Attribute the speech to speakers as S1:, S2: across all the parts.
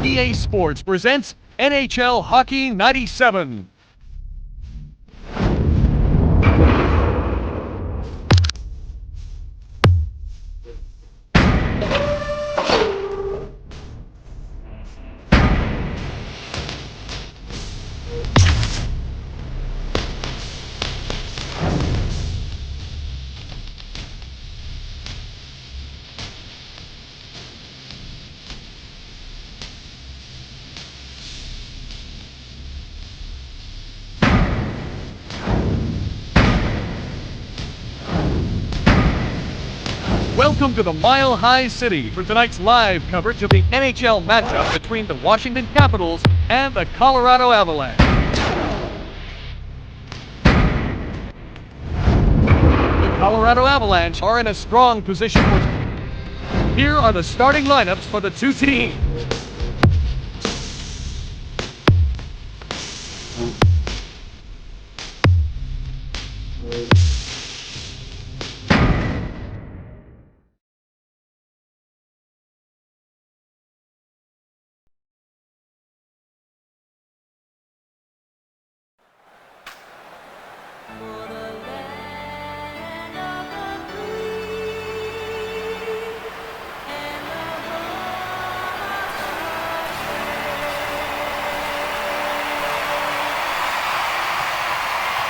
S1: EA Sports presents NHL Hockey 97. Welcome to the Mile High City for tonight's live coverage of the NHL matchup between the Washington Capitals and the Colorado Avalanche. The Colorado Avalanche are in a strong position. Here are the starting lineups for the two teams.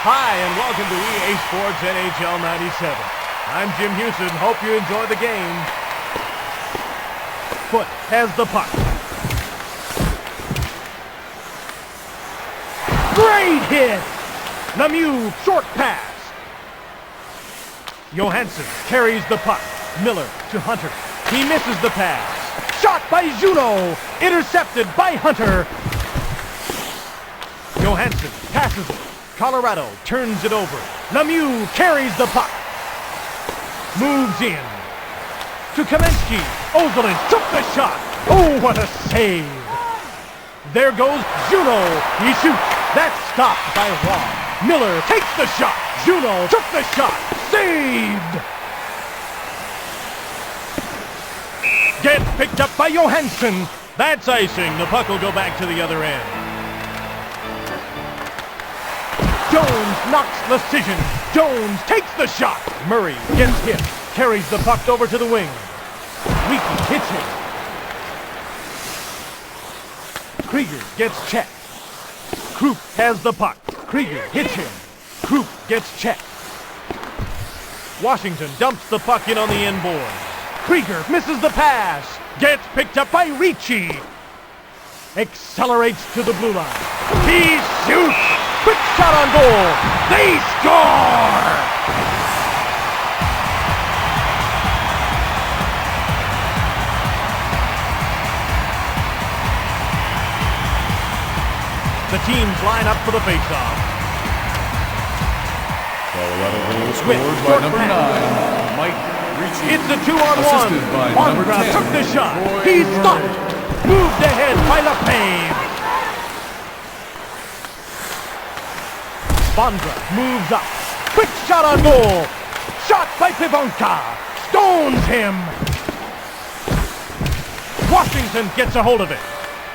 S2: Hi, and welcome to EA Sports NHL 97. I'm Jim Houston. Hope you enjoy the game. Foot has the puck. Great hit! Lemieux, short pass. Johansson carries the puck. Miller to Hunter. He misses the pass. Shot by Juno. Intercepted by Hunter. Johansson passes it. Colorado turns it over. Lemieux carries the puck. Moves in. To Kamensky. Ozolin took the shot. Oh, what a save. There goes Juno. He shoots. That's stopped by Ross. Miller takes the shot. Juno took the shot. Saved. Gets picked up by Johansson. That's icing. The puck will go back to the other end. Jones knocks Lecision. Jones takes the shot. Murray gets hit. Carries the puck over to the wing. Leaky hits him. Krieger gets checked. Krupp has the puck. Krieger hits him. Krupp gets checked. Washington dumps the puck in on the end board. Krieger misses the pass. Gets picked up by Ricci. Accelerates to the blue line. He shoots. Quick shot on goal. They score! The teams line up for the faceoff.
S3: Colorado goal scored by number 9, Mike Ricci.
S2: It's a 2-on-1.
S3: Assisted by number 10,
S2: took the shot.
S3: Troy
S2: He's
S3: Murray.
S2: stopped. Moved ahead by LePave. Bondra moves up. Quick shot on goal. Shot by Pivonka. Stones him. Washington gets a hold of it.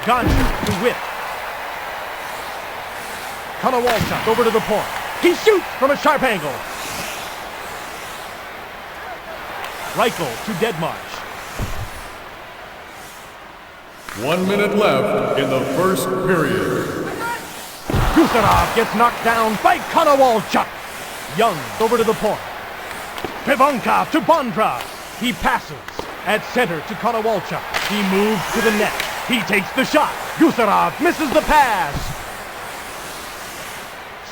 S2: Gonshu to Witt. Konowalchuk over to the point. He shoots from a sharp angle. Reichel to Deadmarsh.
S3: 1 minute left in the first period.
S2: Gusarov gets knocked down by Konowalchuk. Young over to the point. Pivonkov to Bondra. He passes at center to Konowalchuk. He moves to the net. He takes the shot. Gusarov misses the pass.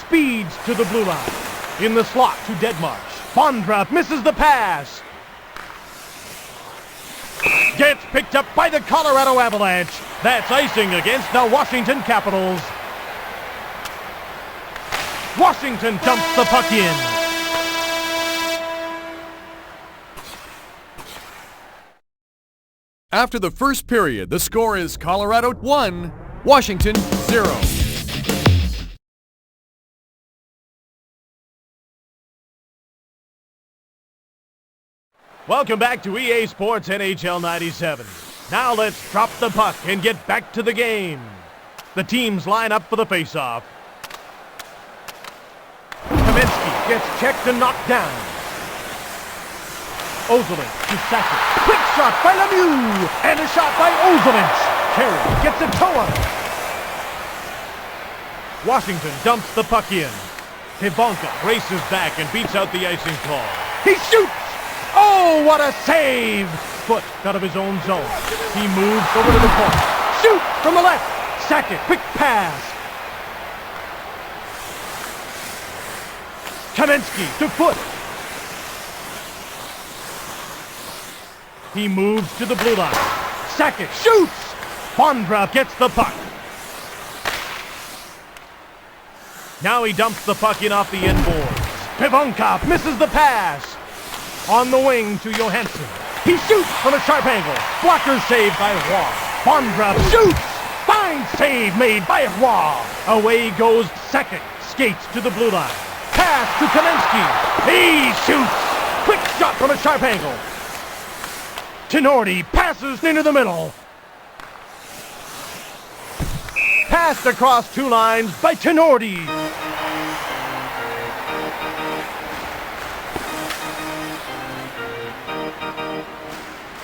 S2: Speeds to the blue line. In the slot to Deadmarsh. Bondra misses the pass. Gets picked up by the Colorado Avalanche. That's icing against the Washington Capitals. Washington dumps the puck in.
S1: After the first period, the score is Colorado 1, Washington 0.
S2: Welcome back to EA Sports NHL 97. Now let's drop the puck and get back to the game. The teams line up for the faceoff. Kamensky gets checked and knocked down. Ozolinsh to Sakic. Quick shot by Lemieux! And a shot by Ozolinsh. Carey gets a toe on it. Washington dumps the puck in. Pivonka races back and beats out the icing call. He shoots! Oh, what a save! Foot out of his own zone. He moves over to the corner. Shoot from the left! Sakic, quick pass. Kamensky to Foot. He moves to the blue line. Sakic shoots! Bondra gets the puck. Now he dumps the puck in off the end boards. Pivonka misses the pass. On the wing to Johansson. He shoots from a sharp angle. Blocker saved by Roy. Bondra shoots! Fine save made by Roy. Away goes Sakic. Skates to the blue line. Pass to Kamensky. He shoots! Quick shot from a sharp angle. Tenorti passes into the middle. Passed across two lines by Tenorti.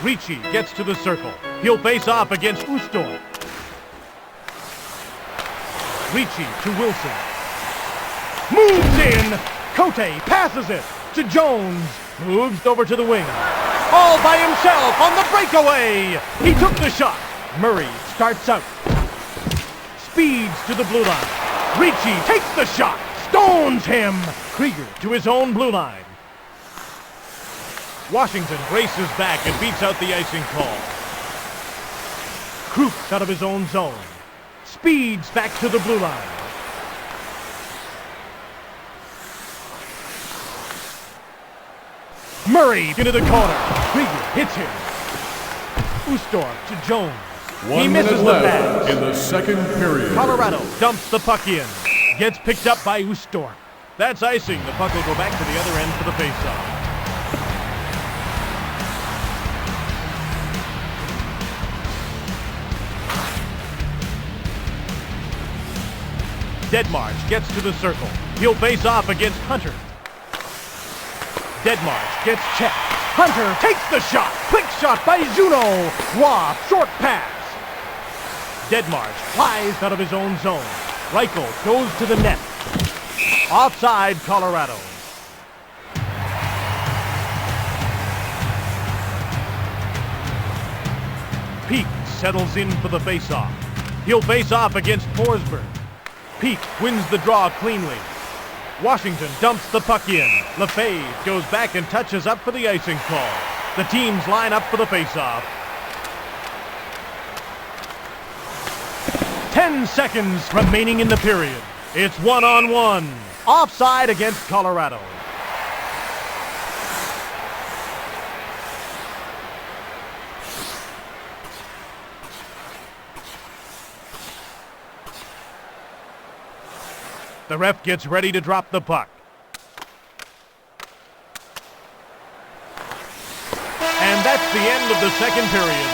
S2: Ricci gets to the circle. He'll face off against Ustor. Ricci to Wilson. Moves in. Cote passes it to Jones. Moves over to the wing. All by himself on the breakaway. He took the shot. Murray starts out. Speeds to the blue line. Ricci takes the shot. Stones him. Krieger to his own blue line. Washington races back and beats out the icing call. Kruk out of his own zone. Speeds back to the blue line. Murray into the corner. Krieger hits him. Ustor to Jones.
S3: 1 minute left in the second period.
S2: Colorado dumps the puck in. Gets picked up by Ustor. That's icing. The puck will go back to the other end for the faceoff. Deadmarch gets to the circle. He'll face off against Hunter. Deadmarch gets checked. Hunter takes the shot. Quick shot by Juno. Roy, short pass. Deadmarch flies out of his own zone. Reichel goes to the net. Offside, Colorado. Peak settles in for the faceoff. He'll face off against Forsberg. Peak wins the draw cleanly. Washington dumps the puck in. Lefebvre goes back and touches up for the icing call. The teams line up for the faceoff. 10 seconds remaining in the period. It's 1-on-1. Offside against Colorado. The ref gets ready to drop the puck. And that's the end of the second period.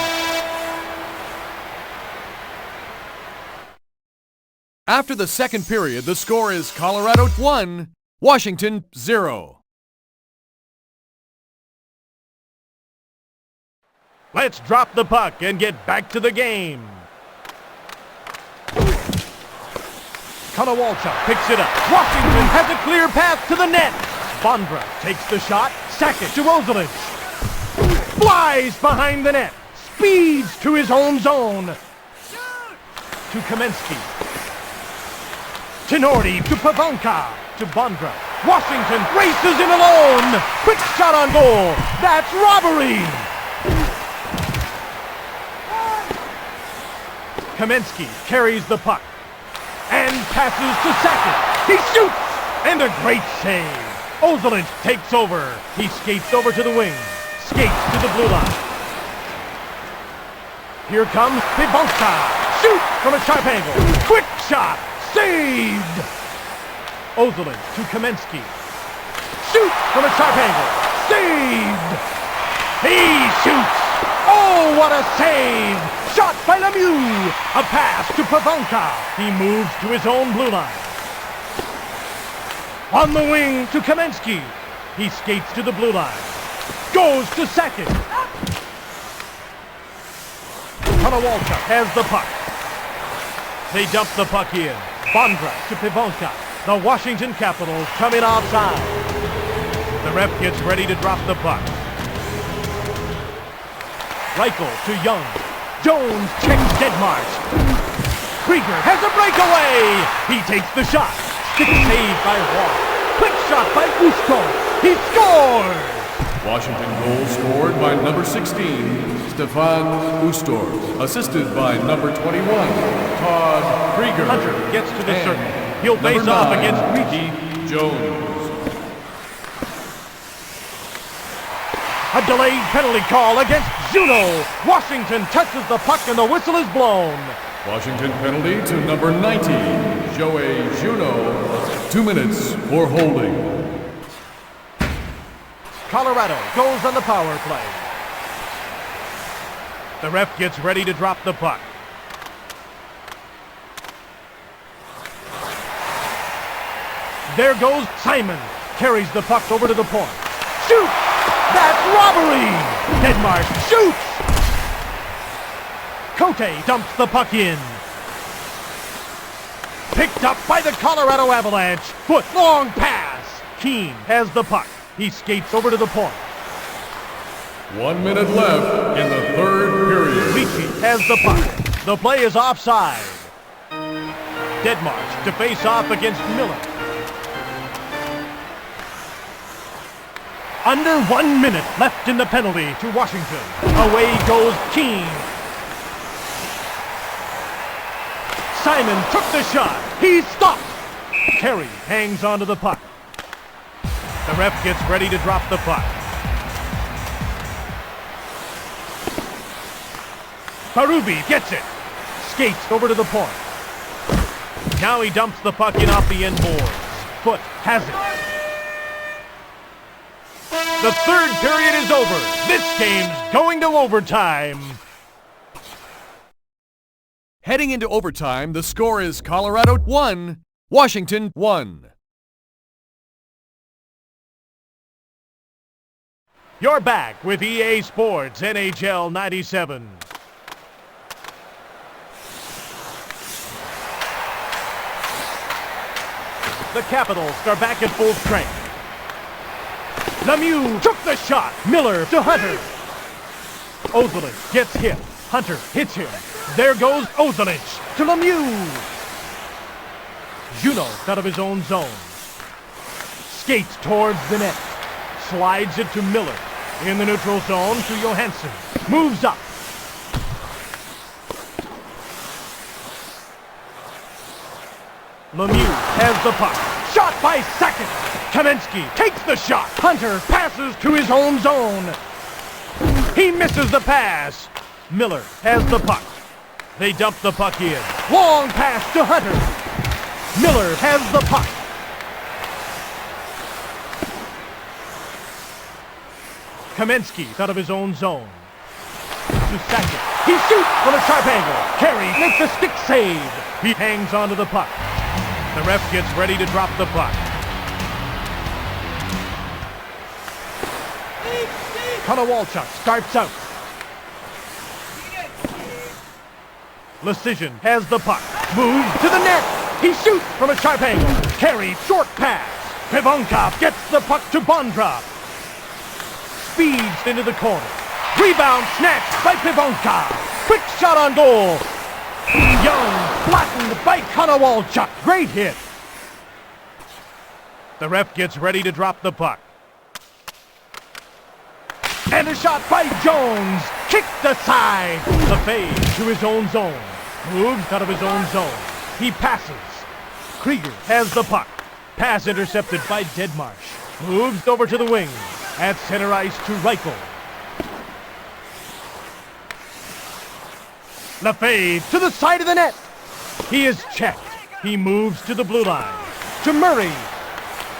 S1: After the second period, the score is Colorado 1, Washington 0.
S2: Let's drop the puck and get back to the game. Konowalchuk picks it up. Washington has a clear path to the net. Bondra takes the shot. Sakic to Ozolinsh. Flies behind the net. Speeds to his own zone. To Kamensky. Tenorti to Pivonka. To Bondra. Washington races in alone. Quick shot on goal. That's robbery. Kamensky carries the puck. And passes to Sakic. He shoots! And a great save. Ozolinsh takes over. He skates over to the wing. Skates to the blue line. Here comes Pivonka. Shoot from a sharp angle. Quick shot. Saved! Ozolinsh to Kamensky. Shoot from a sharp angle. Saved! He shoots! Oh, what a save! Shot by Lemieux! A pass to Pavonka. He moves to his own blue line. On the wing to Kamensky. He skates to the blue line. Goes to second. Konowalchuk has the puck. They dump the puck in. Bondra to Pavonka. The Washington Capitals come in offside. The ref gets ready to drop the puck. Reichel to Young. Jones checks Deadmarsh. Krieger has a breakaway. He takes the shot. Stick saved by Wall. Quick shot by Uskov. He scores!
S3: Washington goal scored by number 16, Stefan Ustor. Assisted by number 21, Todd Krieger.
S2: Hunter gets to the
S3: And
S2: circle. He'll face
S3: number
S2: off
S3: 9,
S2: against Ricci.
S3: Keith Jones.
S2: A delayed penalty call against Juno. Washington touches the puck and the whistle is blown.
S3: Washington penalty to number 90, Joey Juno. 2 minutes for holding.
S2: Colorado goes on the power play. The ref gets ready to drop the puck. There goes Simon. Carries the puck over to the point. Shoot! That's robbery! Deadmarsh shoots! Cote dumps the puck in. Picked up by the Colorado Avalanche. Foot long pass. Keane has the puck. He skates over to the point.
S3: 1 minute left in the third period.
S2: Ricci has the puck. The play is offside. Deadmarsh to face off against Miller. Under 1 minute left in the penalty to Washington. Away goes Keane. Simon took the shot. He stopped. Terry hangs onto the puck. The ref gets ready to drop the puck. Parubi gets it. Skates over to the point. Now he dumps the puck in off the end boards. Foot has it. The third period is over. This game's going to overtime.
S1: Heading into overtime, the score is Colorado 1, Washington 1.
S2: You're back with EA Sports NHL 97. The Capitals are back at full strength. Lemieux took the shot. Miller to Hunter. Ozelich gets hit. Hunter hits him. There goes Ozelich to Lemieux. Juno out of his own zone. Skates towards the net. Slides it to Miller. In the neutral zone to Johansson. Moves up. Lemieux has the puck. Shot by second. Kamensky takes the shot. Hunter passes to his own zone. He misses the pass. Miller has the puck. They dump the puck in. Long pass to Hunter. Miller has the puck. Kamensky out of his own zone. To second. He shoots from a sharp angle. Carey makes a stick save. He hangs onto the puck. The ref gets ready to drop the puck. Konowalchuk starts out. Lecision has the puck. Moves to the net. He shoots from a sharp angle. Carey, short pass. Pivonkov gets the puck to Bondra. Speeds into the corner. Rebound snatched by Pivonkov. Quick shot on goal. Young flattened by Konowalchuk. Great hit. The ref gets ready to drop the puck. And a shot by Jones. Kicked aside. The fade to his own zone. Moves out of his own zone. He passes. Krieger has the puck. Pass intercepted by Deadmarsh. Moves over to the wing. At center ice to Reichel. Lefebvre to the side of the net. He is checked. He moves to the blue line. To Murray.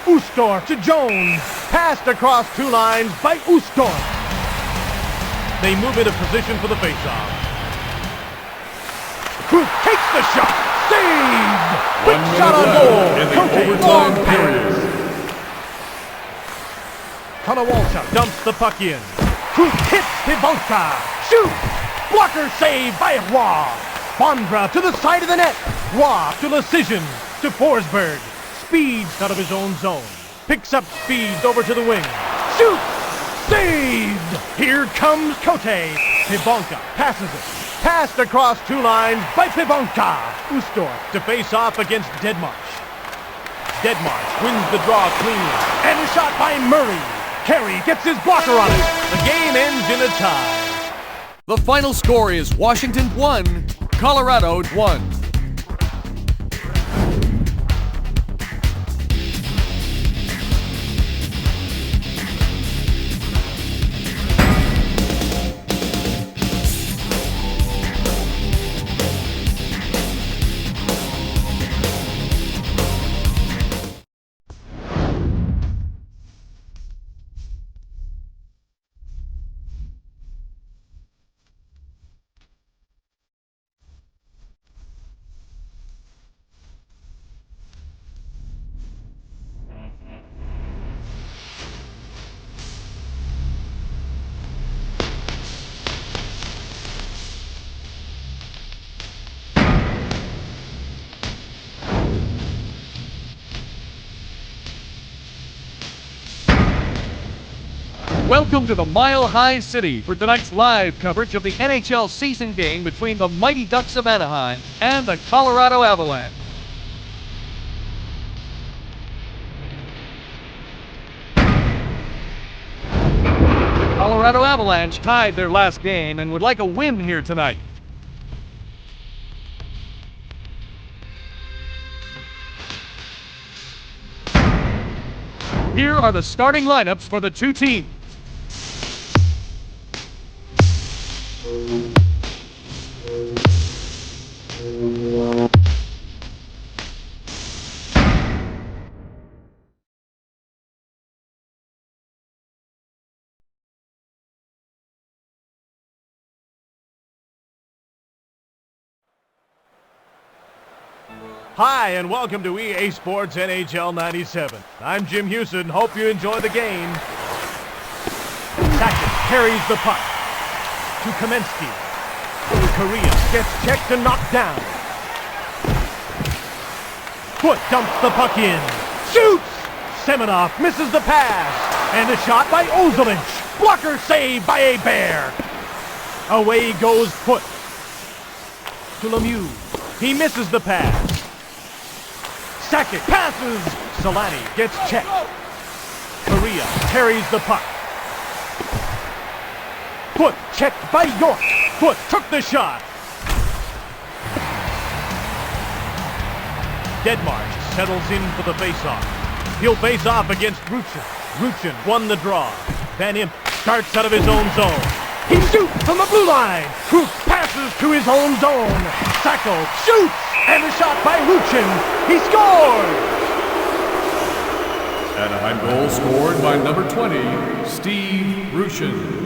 S2: Ustor to Jones. Passed across two lines by Ustor. They move into position for the faceoff. Krug takes the shot. Saved! Quick shot on goal.
S3: In the
S2: Cote,
S3: overtime
S2: long
S3: period.
S2: Konowalchuk dumps the puck in. Krug hits Pivonka. Shoot! Blocker save by Roy. Bondra to the side of the net. Roy to Lecision. To Forsberg. Speeds out of his own zone. Picks up speeds over to the wing. Shoot! Saved! Here comes Cote. Pivonka passes it. Passed across two lines by Pivonka. Ustorf to face off against Deadmarsh. Deadmarsh wins the draw clean. And a shot by Murray. Carey gets his blocker on it. The game ends in a tie.
S1: The final score is Washington 1, Colorado 1. Welcome to the Mile High City for tonight's live coverage of the NHL season game between the Mighty Ducks of Anaheim and the Colorado Avalanche. The Colorado Avalanche tied their last game and would like a win here tonight. Here are the starting lineups for the two teams.
S2: Hi, and welcome to EA Sports NHL 97. I'm Jim Houston. Hope you enjoy the game. Sackett carries the puck to Kamensky. Korea gets checked and knocked down. Foot dumps the puck in. Shoots! Semenoff misses the pass. And a shot by Avalanche. Blocker save by Bear. Away goes Foot. To Lemieux. He misses the pass. Sackett passes. Solani gets checked. Korea carries the puck. Foot checked by York. Foot took the shot. Deadmarsh settles in for the faceoff. He'll face off against Ruchin. Ruchin won the draw. Van Imp starts out of his own zone. He shoots from the blue line. Krug passes to his own zone. Sacco shoots, and a shot by Ruchin. He scores!
S3: Anaheim goal scored by number 20, Steve Ruchin.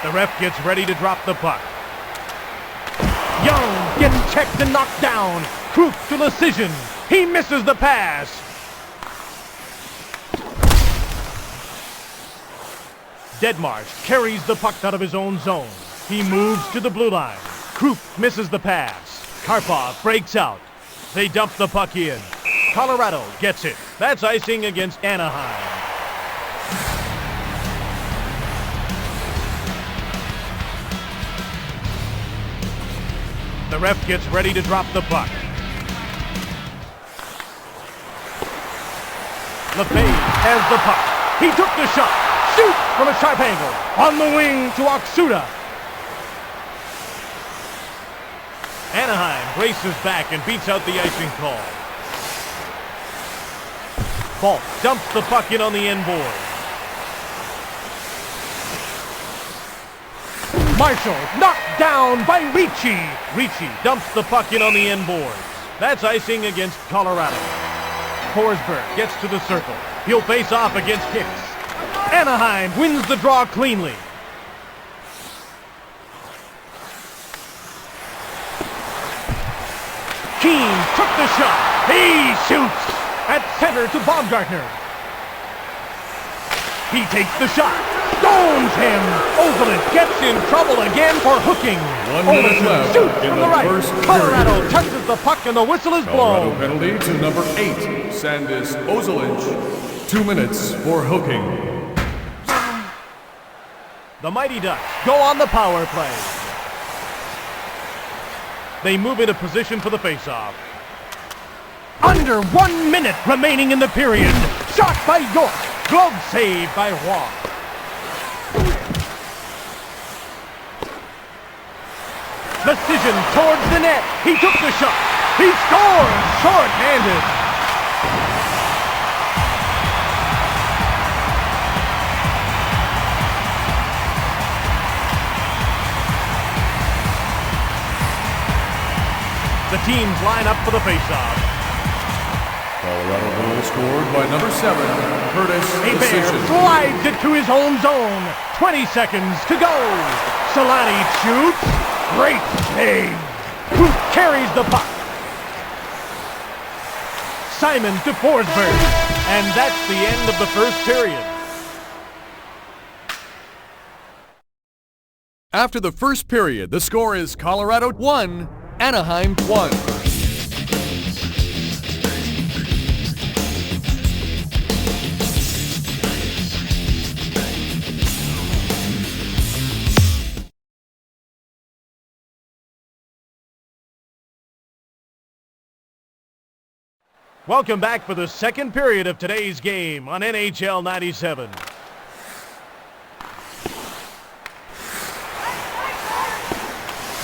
S2: The ref gets ready to drop the puck. Young getting checked and knocked down. Krug to Lecision. He misses the pass. Deadmarsh carries the puck out of his own zone. He moves to the blue line. Krug misses the pass. Karpov breaks out. They dump the puck in. Colorado gets it. That's icing against Anaheim. The ref gets ready to drop the puck. LeFay has the puck. He took the shot. Shoot from a sharp angle. On the wing to Oksuda. Anaheim races back and beats out the icing call. Falk dumps the puck in on the end board. Marshall knocked down by Ricci. Ricci dumps the puck in on the end board. That's icing against Colorado. Forsberg gets to the circle. He'll face off against Hicks. Anaheim wins the draw cleanly. Keane took the shot. He shoots at center to Baumgartner. He takes the shot. Stones him. Ozolinsh gets in trouble again for hooking.
S3: 1 minute left
S2: Shoots
S3: in
S2: from
S3: the
S2: the right.
S3: first
S2: Colorado
S3: period.
S2: touches the puck and the whistle is
S3: Colorado
S2: blown.
S3: penalty to number 8, Sandis Ozolinsh. 2 minutes for hooking.
S2: The Mighty Ducks go on the power play. They move into position for the faceoff. Under 1 minute remaining in the period. Shot by York. Glove save by Roy. Decision towards the net. He took the shot. He scores short-handed. The teams line up for the faceoff.
S3: Colorado goal scored by number 7, Curtis
S2: Bear
S3: Decision.
S2: slides it to his own zone. 20 seconds to go. Solani shoots. Great save. Who carries the puck? Simon to Forsberg. And that's the end of the first period.
S1: After the first period, the score is Colorado 1, Anaheim 1.
S2: Welcome back for the second period of today's game on NHL 97.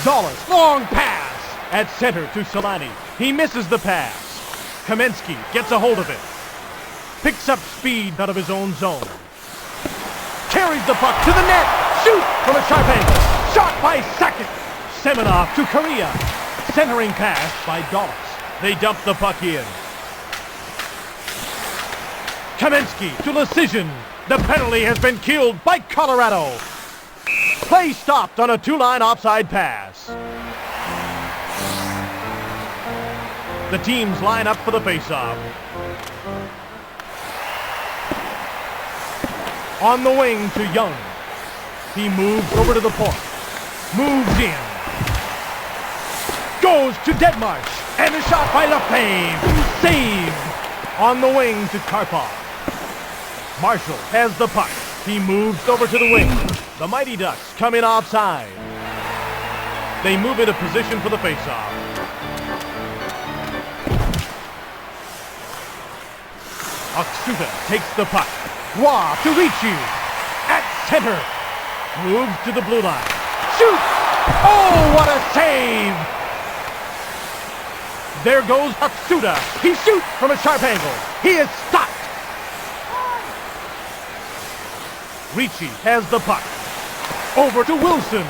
S2: Dallas, long pass at center to Solani. He misses the pass. Kamensky gets a hold of it. Picks up speed out of his own zone. Carries the puck to the net. Shoot from a sharp angle. Shot by Sakic. Semenov to Korea. Centering pass by Dallas. They dump the puck in. Kamensky to Decision. The penalty has been killed by Colorado. Play stopped on a two-line offside pass. The teams line up for the faceoff. On the wing to Young. He moves over to the point. Moves in. Goes to Deadmarsh. And a shot by Lefebvre. Saved. On the wing to Karpov. Marshall has the puck. He moves over to the wing. The Mighty Ducks come in offside. They move into position for the faceoff. Aksuta takes the puck. Roy to Ricci. At center. Moves to the blue line. Shoot! Oh, what a save! There goes Aksuta. He shoots from a sharp angle. He is stopped. Ricci has the puck. Over to Wilson.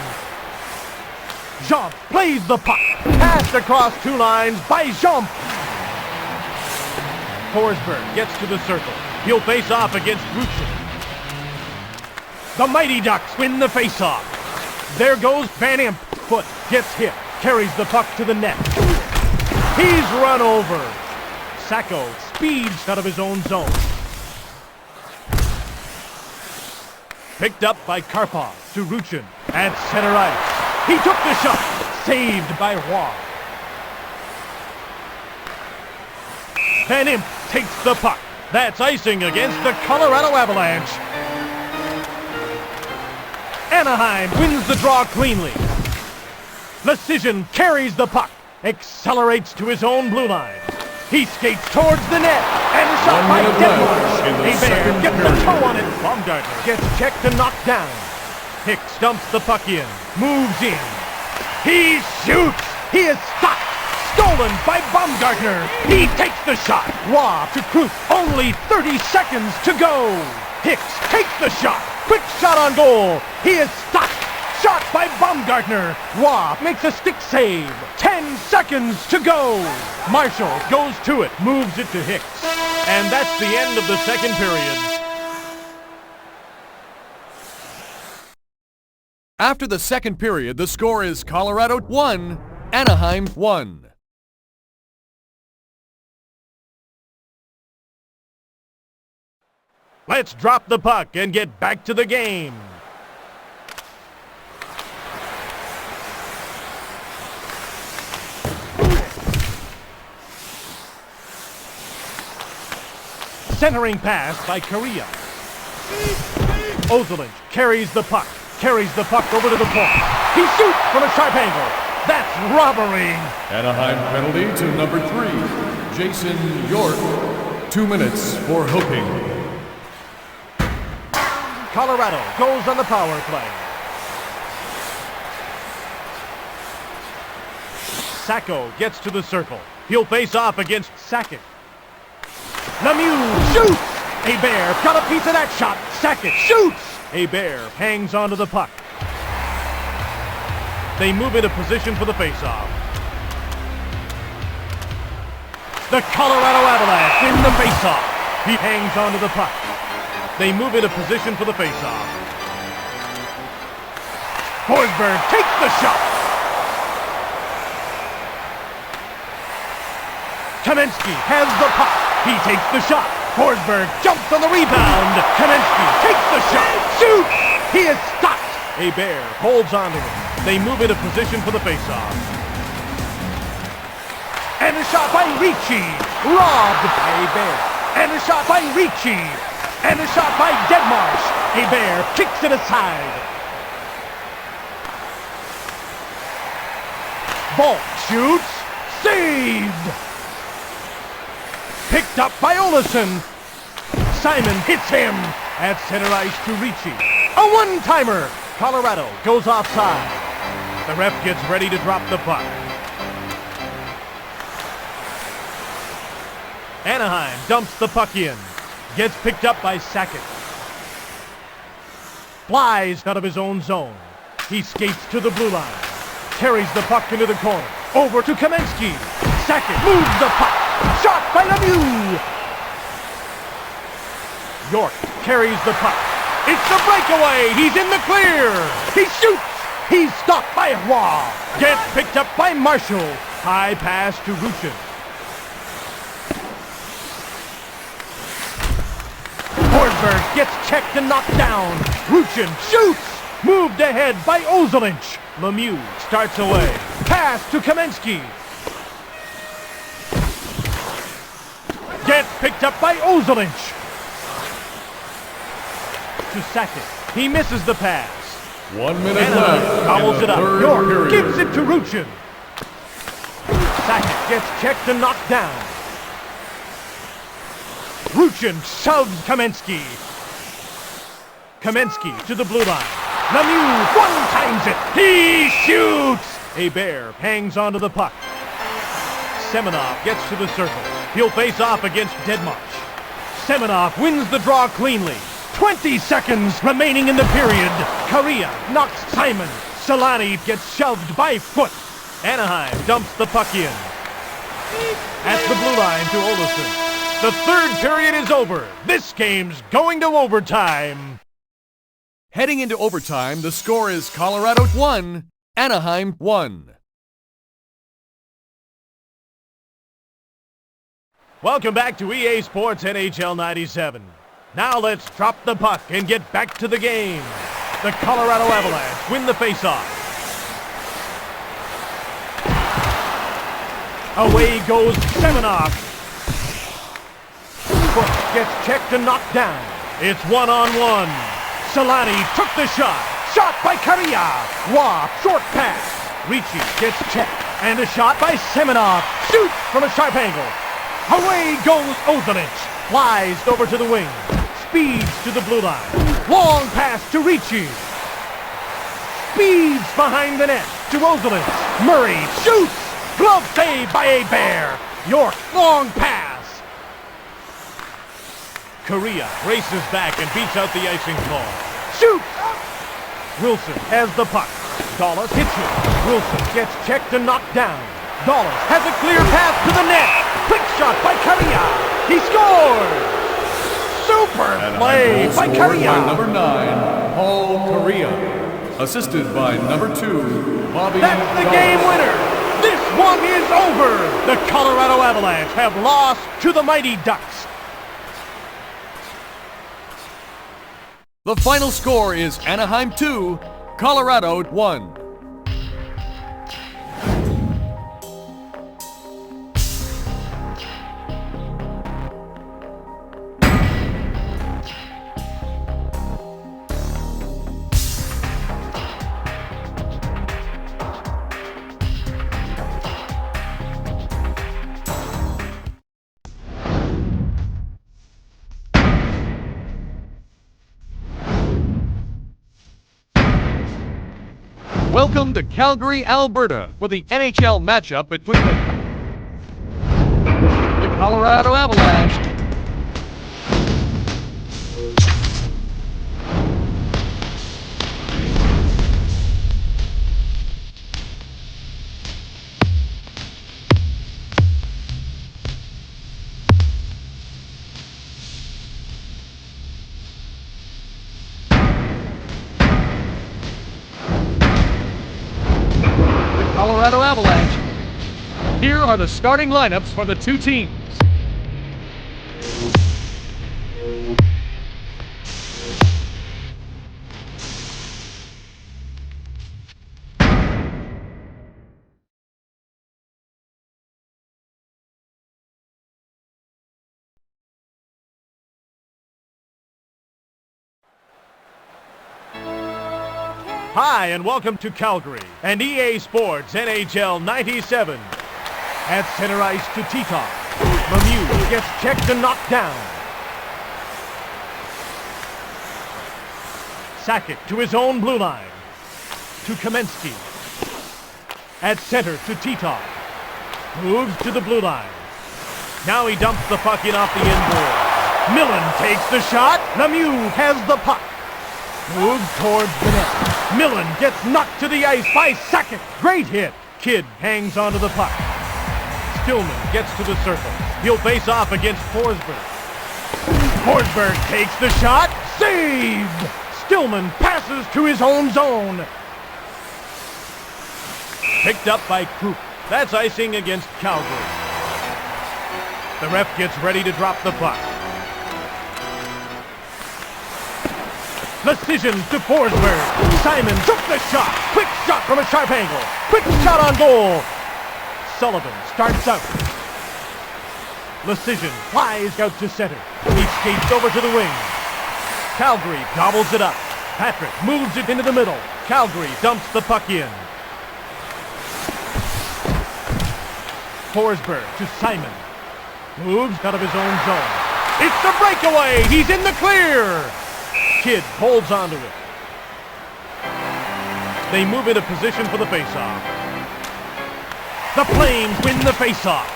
S2: Jump plays the puck. Passed across two lines by Jump. Forsberg gets to the circle. He'll face off against Ruchin. The Mighty Ducks win the face-off. There goes Van Imp. Foot gets hit. Carries the puck to the net. He's run over. Sacco speeds out of his own zone. Picked up by Karpov to Ruchin at center ice. He took the shot. Saved by Roy. Van Imp takes the puck. That's icing against the Colorado Avalanche. Anaheim wins the draw cleanly. Decision carries the puck. Accelerates to his own blue line. He skates towards the net. And a shot
S3: 1
S2: by
S3: minute left in the
S2: Deadmarsh.
S3: second
S2: Gets the
S3: period.
S2: toe on it. Baumgartner gets checked and knocked down. Hicks dumps the puck in. Moves in. He shoots. He is stopped. Stolen by Baumgartner. He takes the shot. Roy to Krug. Only 30 seconds to go. Hicks takes the shot. Quick shot on goal. He is stopped. Shot by Baumgartner. Roy makes a stick save. 10 seconds to go. Marshall goes to it. Moves it to Hicks. And that's the end of the second period.
S3: After the second period, the score is Colorado 1, Anaheim 1.
S2: Let's drop the puck and get back to the game. Centering pass by Korea. Avalanche carries the puck over to the point. He shoots from a sharp angle. That's robbery.
S3: Anaheim penalty to number 3, Jason York. 2 minutes for hooking.
S2: Colorado goes on the power play. Sacco gets to the circle. He'll face off against Sakic. Lemieux shoots! Hebert got a piece of that shot. Sakic shoots! Hebert hangs onto the puck. They move into position for the faceoff. The Colorado Avalanche win the faceoff. He hangs onto the puck. They move into position for the faceoff. Forsberg takes the shot. Kamensky has the puck. He takes the shot. Forsberg jumps on the rebound. Kamensky takes the shot. Shoots! He is stopped. Hebert holds on to it. They move into position for the faceoff. And a shot by Ricci. Robbed by Hebert. And a shot by Ricci. And a shot by Deadmarsh. Hebert kicks it aside. Ball shoots. Saved. Picked up by Olesen. Simon hits him. At center ice to Ricci. A one-timer. Colorado goes offside. The ref gets ready to drop the puck. Anaheim dumps the puck in. Gets picked up by Sakic. Flies out of his own zone. He skates to the blue line. Carries the puck into the corner. Over to Kamensky. Sakic moves the puck. Shot by Lemieux. York carries the puck. It's the breakaway. He's in the clear. He shoots. He's stopped by Roy. Gets picked up by Marshall. High pass to Ruchin. Forsberg gets checked and knocked down. Ruchin shoots. Moved ahead by Avalanche. Lemieux starts away. Pass to Kamensky. Gets picked up by Avalanche. To Sakic. He misses the pass.
S3: 1 minute left.
S2: Gobbles it up. York
S3: period.
S2: gives it to Ruchin. Sakic gets checked and knocked down. Ruchin shoves Kamensky. Kamensky to the blue line. Lemieux one-times it. He shoots. Hebert hangs onto the puck. Semenov gets to the circle. He'll face off against Deadmarsh. Semenov wins the draw cleanly. 20 seconds remaining in the period. Korea knocks Simon. Solani gets shoved by foot. Anaheim dumps the puck in. At the blue line to Olesen. The third period is over. This game's going to overtime.
S3: Heading into overtime, the score is Colorado 1, Anaheim 1.
S2: Welcome back to EA Sports NHL 97. Now let's drop the puck and get back to the game. The Colorado Avalanche win the faceoff. Away goes Semenov. Foot gets checked and knocked down. It's one-on-one. Solani took the shot. Shot by Korea. Roy, short pass. Ricci gets checked. And a shot by Semenov. Shoots from a sharp angle. Away goes Avalanche. Flies over to the wing. Speeds to the blue line. Long pass to Ricci. Speeds behind the net to Avalanche. Murray shoots. Glove save by Hebert. York, long pass. Korea races back and beats out the icing call. Shoots! Wilson has the puck. Dallas hits it. Wilson gets checked and knocked down. Dallas has a clear path to the net. Quick shot by Korea. He scores! Super play by Korea.
S3: By number 9, Paul Korea. assisted by number 2, Bobby.
S2: That's the
S3: Dahl.
S2: game winner. This one is over. The Colorado Avalanche have lost to the Mighty Ducks.
S3: The final score is Anaheim 2, Colorado 1.
S1: Welcome to Calgary, Alberta, for the NHL matchup between the Colorado Avalanche Colorado Avalanche. Here are the starting lineups for the two teams.
S2: Hi, and welcome to Calgary and EA Sports NHL 97. At center ice to Titov. Lemieux gets checked and knocked down. Sakic to his own blue line. To Kamensky. At center to Titov. Moves to the blue line. Now he dumps the puck in off the inboard. Millen takes the shot. Lemieux has the puck. Moves towards the net. Millen gets knocked to the ice by Sakic. Great hit. Kidd hangs onto the puck. Stillman gets to the circle. He'll face off against Forsberg. Forsberg takes the shot. Saved! Stillman passes to his own zone. Picked up by Krupp. That's icing against Calgary. The ref gets ready to drop the puck. Decision to Forsberg. Simon took the shot. Quick shot from a sharp angle. Quick shot on goal. Sullivan starts out. Decision flies out to center. He skates over to the wing. Calgary gobbles it up. Patrick moves it into the middle. Calgary dumps the puck in. Forsberg to Simon. Moves out of his own zone. It's the breakaway. He's in the clear. Kidd holds onto it. They move into position for the faceoff. The Flames win the faceoff.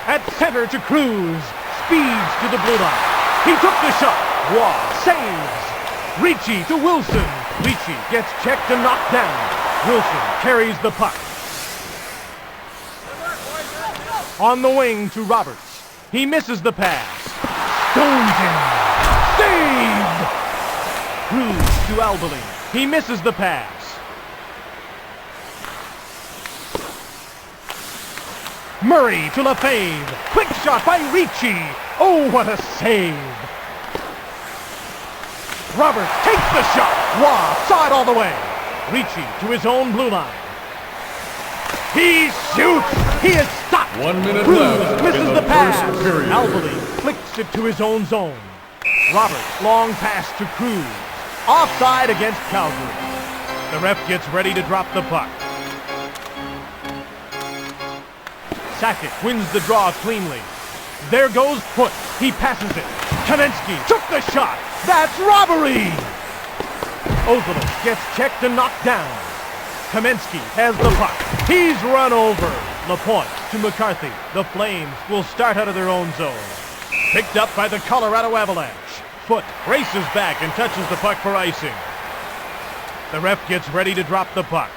S2: At center to Cruz. Speeds to the blue line. He took the shot. Waugh saves. Ricci to Wilson. Ricci gets checked and knocked down. Wilson carries the puck. On the wing to Roberts. He misses the pass. Stones in. Saved! Cruz to Albeli. He misses the pass. Murray to Lefebvre. Quick shot by Ricci. Oh, what a save. Roberts takes the shot. Waugh saw it all the way. Ricci to his own blue line. He shoots. He is stopped.
S3: 1 minute
S2: Cruz
S3: left
S2: misses
S3: in
S2: the
S3: the
S2: pass.
S3: first period.
S2: Albeli flicks it to his own zone. Roberts long pass to Cruz. Offside against Calgary. The ref gets ready to drop the puck. Sakic wins the draw cleanly. There goes Foote. He passes it. Kamensky took the shot. That's robbery! Ozolin gets checked and knocked down. Kamensky has the puck. He's run over. Lapointe to McCarthy. The Flames will start out of their own zone. Picked up by the Colorado Avalanche. Foote races back and touches the puck for icing. The ref gets ready to drop the puck.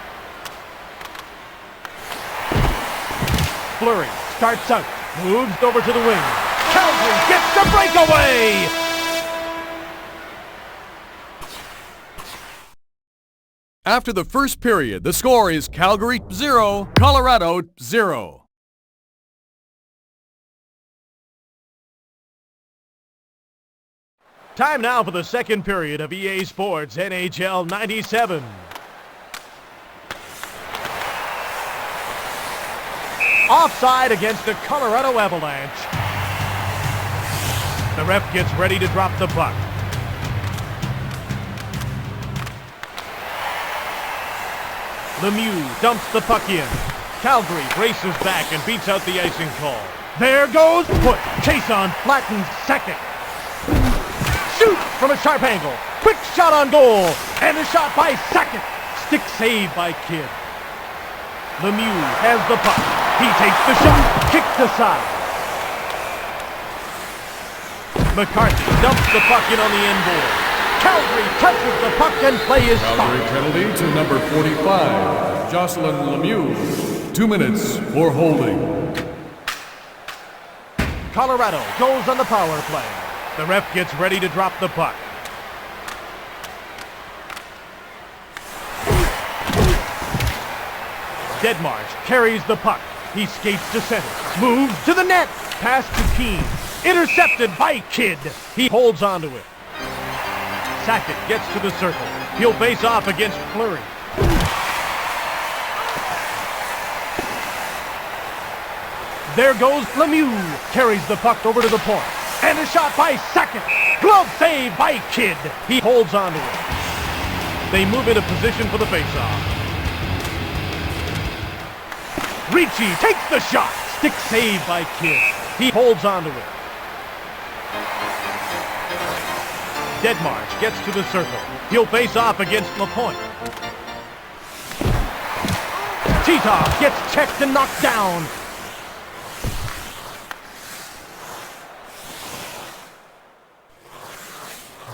S2: Fleury starts out, moves over to the wing. Calgary gets the breakaway!
S3: After the first period, the score is Calgary 0, Colorado 0.
S2: Time now for the second period of EA Sports NHL 97. Offside against the Colorado Avalanche. The ref gets ready to drop the puck. Lemieux dumps the puck in. Calgary races back and beats out the icing call. There goes Put. Chason flattens second. Shoot from a sharp angle. Quick shot on goal. And a shot by second. Stick save by Kidd. Lemieux has the puck. He takes the shot. Kicked aside. McCarthy dumps the puck in on the end board. Calgary touches the puck and play is
S3: Calgary
S2: stopped.
S3: penalty to number 45, Jocelyn Lemieux. 2 minutes for holding.
S2: Colorado goes on the power play. The ref gets ready to drop the puck. Deadmarsh carries the puck. He skates to center. Moves to the net. Pass to Keane. Intercepted by Kidd. He holds onto it. Sackett gets to the circle. He'll face off against Fleury. There goes Lemieux. Carries the puck over to the point. And a shot by Sackett. Glove save by Kidd. He holds onto it. They move into position for the faceoff. Ricci takes the shot. Stick save by Kidd. He holds onto it. Deadmarsh gets to the circle. He'll face off against LaPointe. Titov gets checked and knocked down.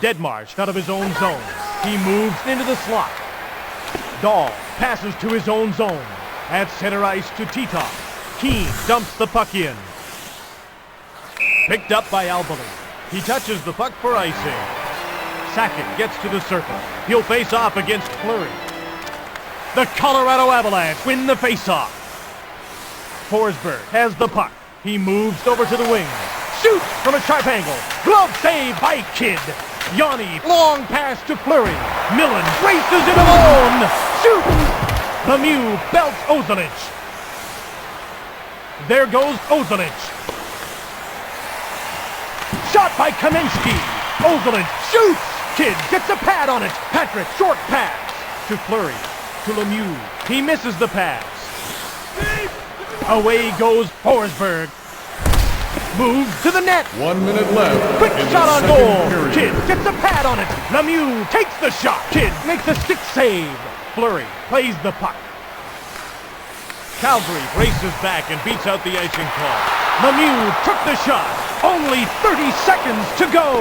S2: Deadmarsh out of his own zone. He moves into the slot. Dahl passes to his own zone. At center ice to Titov. Keane dumps the puck in. Picked up by Albany. He touches the puck for icing. Sackett gets to the circle. He'll face off against Fleury. The Colorado Avalanche win the faceoff. Forsberg has the puck. He moves over to the wing. Shoots from a sharp angle. Glove save by Kidd. Yanni, long pass to Fleury. Millen races it alone. Shoots. Lemieux belts Ozelich. There goes Ozelich. Shot by Kamensky. Ozelich shoots. Kidd gets a pad on it. Patrick, short pass to Fleury. To Lemieux. He misses the pass. Away goes Forsberg. Moves to the net.
S3: 1 minute left.
S2: Quick
S3: in
S2: shot
S3: the
S2: on
S3: second
S2: goal.
S3: period.
S2: Kidd gets a pad on it. Lemieux takes the shot. Kidd makes a stick save. Fleury plays the puck. Calgary races back and beats out the icing call. Lemieux took the shot. Only 30 seconds to go.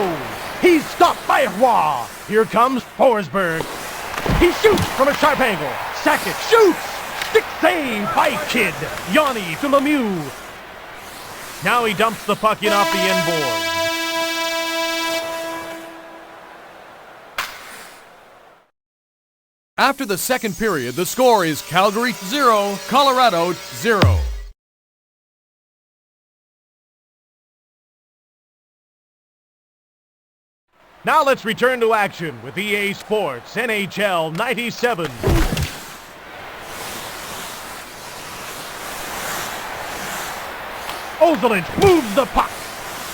S2: He's stopped by Roy. Here comes Forsberg. He shoots from a sharp angle. Sackett shoots. Stick save by Kidd. Yanni to Lemieux. Now he dumps the puck in off the end board.
S3: After the second period, the score is Calgary 0, Colorado 0.
S2: Now let's return to action with EA Sports NHL 97. Ozelich moves the puck.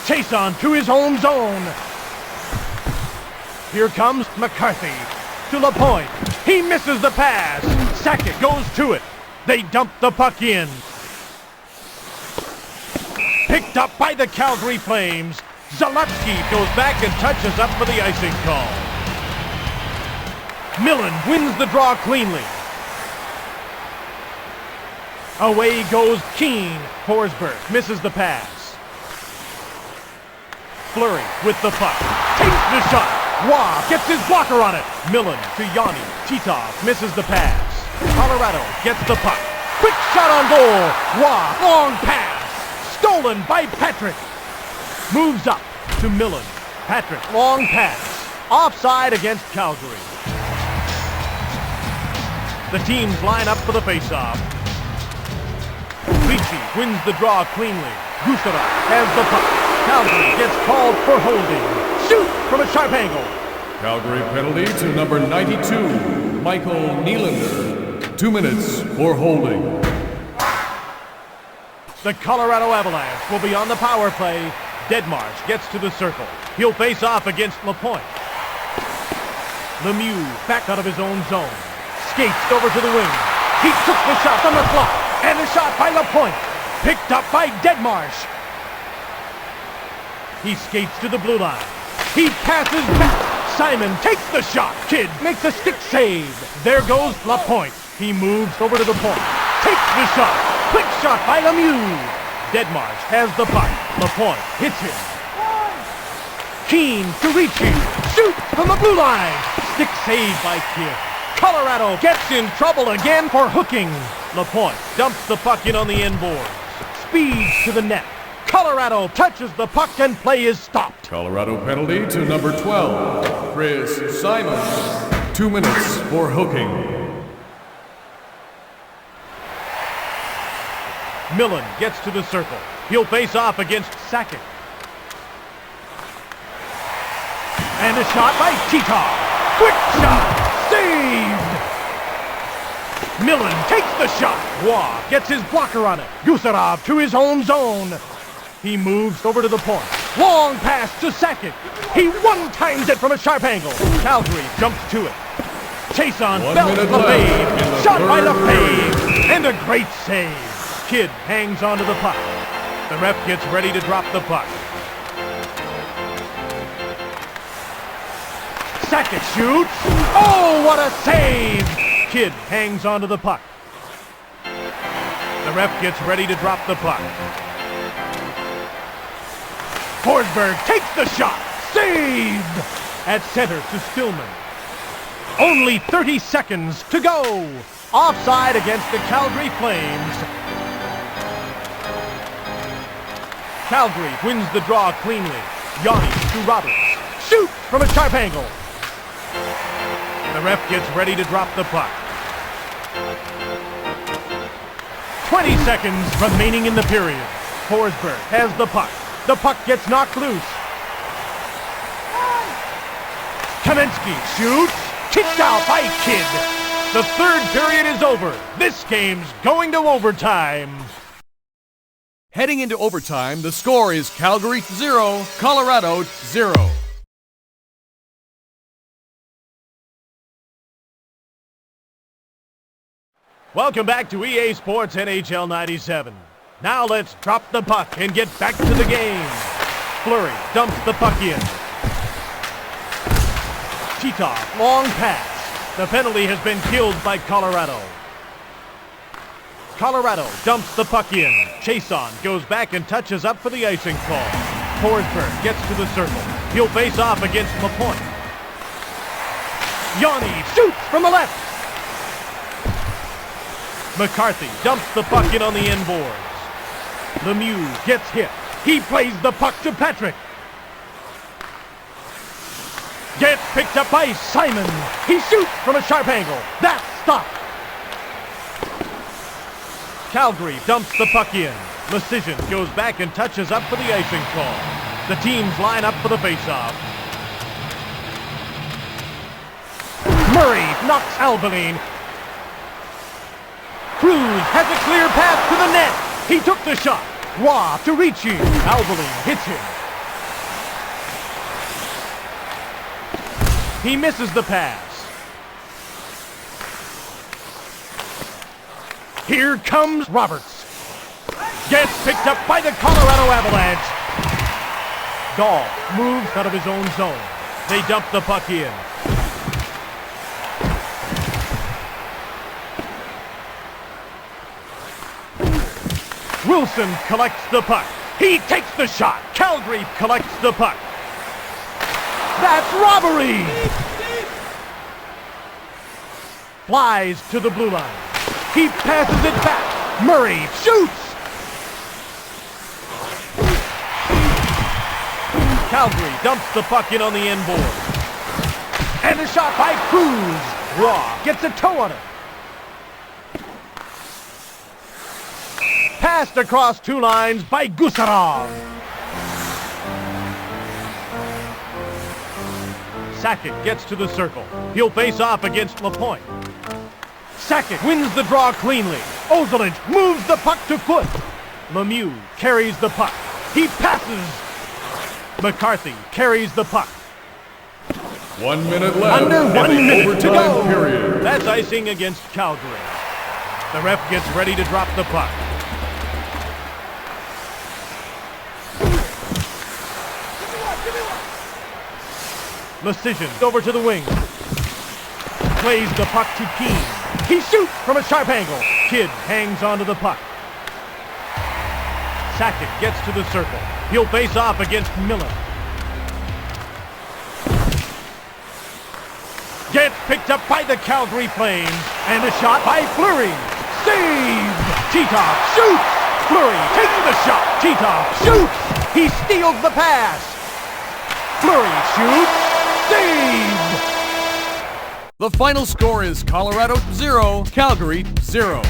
S2: Chason to his own zone. Here comes McCarthy to LaPointe. He misses the pass. Sackett goes to it. They dump the puck in. Picked up by the Calgary Flames. Zalewski goes back and touches up for the icing call. Millen wins the draw cleanly. Away goes Keane. Forsberg misses the pass. Fleury with the puck. Takes the shot. Roy gets his blocker on it. Millen to Yanni. Titov misses the pass. Colorado gets the puck. Quick shot on goal. Roy, long pass. Stolen by Patrick. Moves up to Millen. Patrick, long pass. Offside against Calgary. The teams line up for the faceoff. Ricci wins the draw cleanly. Gusarov has the puck. Calgary gets called for holding. Shoot from a sharp angle.
S3: Calgary penalty to number 92, Michael Nylander. 2 minutes for holding.
S2: The Colorado Avalanche will be on the power play. Deadmarsh gets to the circle. He'll face off against Lapointe. Lemieux back out of his own zone. Skates over to the wing. He took the shot from the slot. And the shot by Lapointe. Picked up by Deadmarsh. He skates to the blue line. He passes back. Simon takes the shot. Kidd makes a stick save. There goes Lapointe. He moves over to the point. Takes the shot. Quick shot by Lemieux. Deadmarsh has the puck. Lapointe hits him. Keane to Ricci. Shoot from the blue line. Stick save by Kidd. Colorado gets in trouble again for hooking. Lapointe dumps the puck in on the end boards. Speeds to the net. Colorado touches the puck and play is stopped.
S3: Colorado penalty to number 12, Chris Simon. 2 minutes for hooking.
S2: Millen gets to the circle. He'll face off against Sakic. And a shot by Titov. Quick shot. Saved! Millen takes the shot. Waugh gets his blocker on it. Gusarov to his own zone. He moves over to the point. Long pass to Sakic. He one-times it from a sharp angle. Calgary jumps to it. Chason
S3: 1
S2: belts
S3: minute left in
S2: LaFave.
S3: the
S2: Shot by
S3: third
S2: LaFave. And a great save. Kidd hangs onto the puck. The ref gets ready to drop the puck. Sakic shoots. Oh, what a save! Kidd hangs onto the puck. The ref gets ready to drop the puck. Forsberg takes the shot. Saved! At center to Stillman. Only 30 seconds to go. Offside against the Calgary Flames. Calgary wins the draw cleanly. Yanni to Roberts. Shoot from a sharp angle. The ref gets ready to drop the puck. 20 seconds remaining in the period. Forsberg has the puck. The puck gets knocked loose. Kamensky shoots. Kicked out by Kidd. The third period is over. This game's going to overtime.
S1: Heading into overtime, the score is Calgary 0, Colorado 0.
S2: Welcome back to EA Sports NHL 97. Now let's drop the puck and get back to the game. Fleury dumps the puck in. Titov, long pass. The penalty has been killed by Colorado. Colorado dumps the puck in. Chason goes back and touches up for the icing call. Forsberg gets to the circle. He'll face off against Lapointe. Yanni shoots from the left. McCarthy dumps the puck in on the end boards. Lemieux gets hit. He plays the puck to Patrick. Gets picked up by Simon. He shoots from a sharp angle. That's stopped. Calgary dumps the puck in. Lecision goes back and touches up for the icing call. The teams line up for the faceoff. Murray knocks Albaline. Cruz has a clear path to the net. He took the shot. Waugh to Ricci. Albaline hits him. He misses the pass. Here comes Roberts. Gets picked up by the Colorado Avalanche. Dahl moves out of his own zone. They dump the puck in. Wilson collects the puck. He takes the shot. Calgary collects the puck. That's robbery! Flies to the blue line. He passes it back. Murray shoots! Calgary dumps the puck in on the end board. And a shot by Cruz. Raw gets a toe on it. Passed across two lines by Gusarov. Sakic gets to the circle. He'll face off against Lapointe. Sakic wins the draw cleanly. Ozolinsh moves the puck to foot. Lemieux carries the puck. He passes. McCarthy carries the puck.
S3: 1 minute left.
S2: Under
S3: in
S2: 1
S3: the
S2: minute to
S3: overtime
S2: go.
S3: period.
S2: That's icing against Calgary. The ref gets ready to drop the puck. Lecision over to the wing. Plays the puck to Keane. He shoots from a sharp angle. Kidd hangs onto the puck. Sakic gets to the circle. He'll face off against Miller. Gets picked up by the Calgary Flames. And a shot by Fleury. Saved! Titov shoots! Fleury takes the shot. Titov shoots! He steals the pass. Fleury shoots. Saved!
S1: The final score is Colorado 0, Calgary 0.